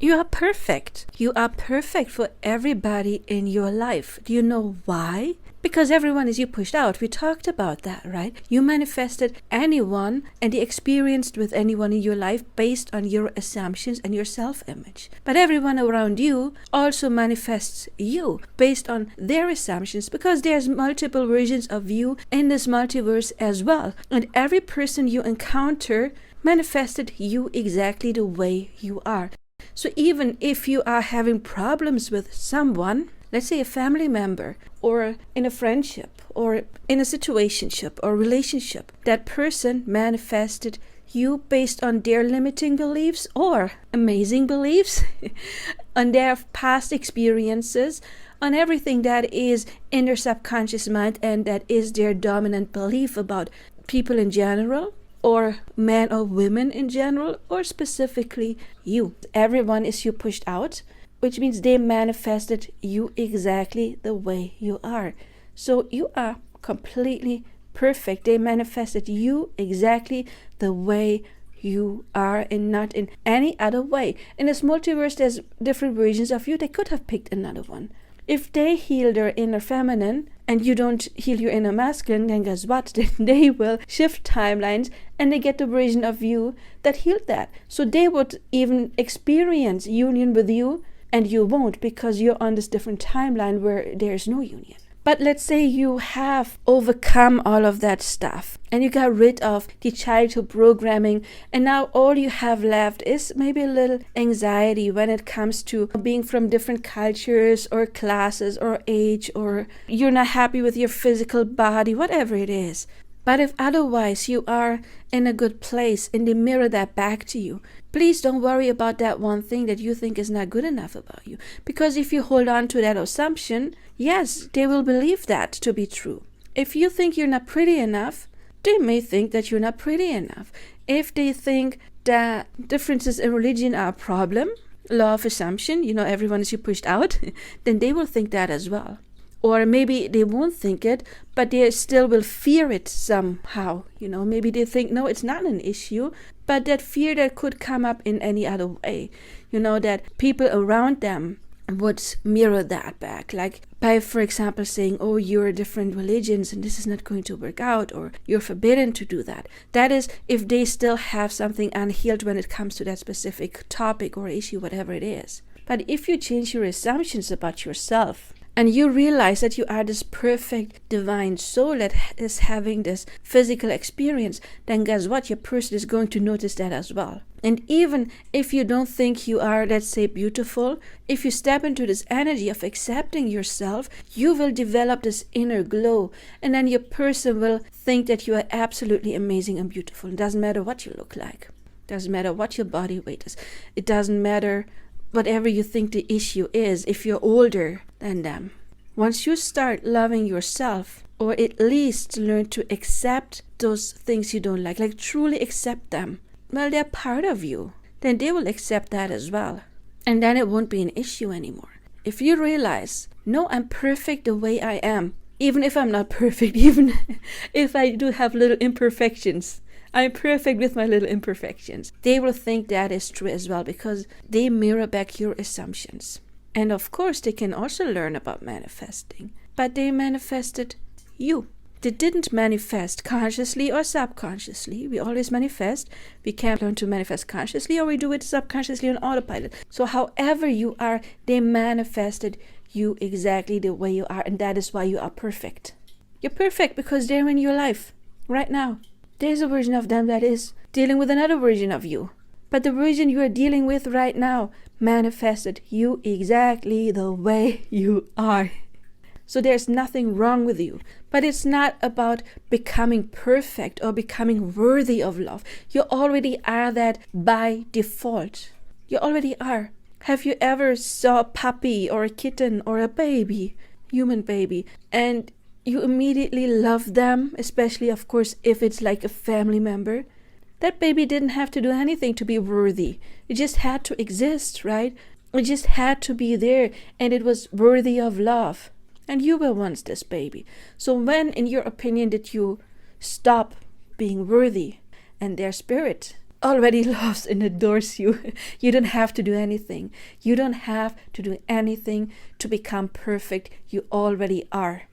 You are perfect. You are perfect for everybody in your life. Do you know why? Because everyone is you pushed out. We talked about that, right? You manifested anyone and the experienced with anyone in your life based on your assumptions and your self-image. But everyone around you also manifests you based on their assumptions, because there's multiple versions of you in this multiverse as well. And every person you encounter manifested you exactly the way you are. So even if you are having problems with someone, let's say a family member, or in a friendship, or in a situationship or relationship, that person manifested you based on their limiting beliefs or amazing beliefs, on their past experiences, on everything that is in their subconscious mind and that is their dominant belief about people in general, or men or women in general, or specifically you. Everyone is you pushed out, which means they manifested you exactly the way you are. So you are completely perfect. They manifested you exactly the way you are and not in any other way. In this multiverse, there's different versions of you. They could have picked another one. If they heal their inner feminine and you don't heal your inner masculine, then guess what? Then they will shift timelines and they get the version of you that healed that. So they would even experience union with you and you won't, because you're on this different timeline where there's no union. But let's say you have overcome all of that stuff and you got rid of the childhood programming, and now all you have left is maybe a little anxiety when it comes to being from different cultures or classes or age, or you're not happy with your physical body, whatever it is. But if otherwise you are in a good place and they mirror that back to you, please don't worry about that one thing that you think is not good enough about you. Because if you hold on to that assumption, yes, they will believe that to be true. If you think you're not pretty enough, they may think that you're not pretty enough. If they think that differences in religion are a problem, law of assumption, everyone is you pushed out, then they will think that as well. Or maybe they won't think it, but they still will fear it somehow. Maybe they think, no, it's not an issue, but that fear that could come up in any other way, that people around them would mirror that back. Like by, for example, saying, oh, you're different religions and this is not going to work out, or you're forbidden to do that. That is if they still have something unhealed when it comes to that specific topic or issue, whatever it is. But if you change your assumptions about yourself, and you realize that you are this perfect divine soul that is having this physical experience, then guess what? Your person is going to notice that as well. And even if you don't think you are, let's say, beautiful, if you step into this energy of accepting yourself, you will develop this inner glow. And then your person will think that you are absolutely amazing and beautiful. It doesn't matter what you look like. It doesn't matter what your body weight is. It doesn't matter whatever you think the issue is, if you're older than them. Once you start loving yourself, or at least learn to accept those things you don't like truly accept them, well, they're part of you, then they will accept that as well. And then it won't be an issue anymore. If you realize, no, I'm perfect the way I am, even if I'm not perfect, even if I do have little imperfections, I'm perfect with my little imperfections. They will think that is true as well, because they mirror back your assumptions. And of course, they can also learn about manifesting. But they manifested you. They didn't manifest consciously or subconsciously. We always manifest. We can learn to manifest consciously, or we do it subconsciously on autopilot. So however you are, they manifested you exactly the way you are. And that is why you are perfect. You're perfect because they're in your life right now. There's a version of them that is dealing with another version of you. But the version you are dealing with right now manifested you exactly the way you are. So there's nothing wrong with you. But it's not about becoming perfect or becoming worthy of love. You already are that by default. You already are. Have you ever saw a puppy or a kitten or a baby, human baby, and you immediately love them, especially, of course, if it's like a family member? That baby didn't have to do anything to be worthy. It just had to exist, right? It just had to be there, and it was worthy of love. And you were once this baby. So when, in your opinion, did you stop being worthy? And their spirit already loves and adores you. You don't have to do anything. You don't have to do anything to become perfect. You already are.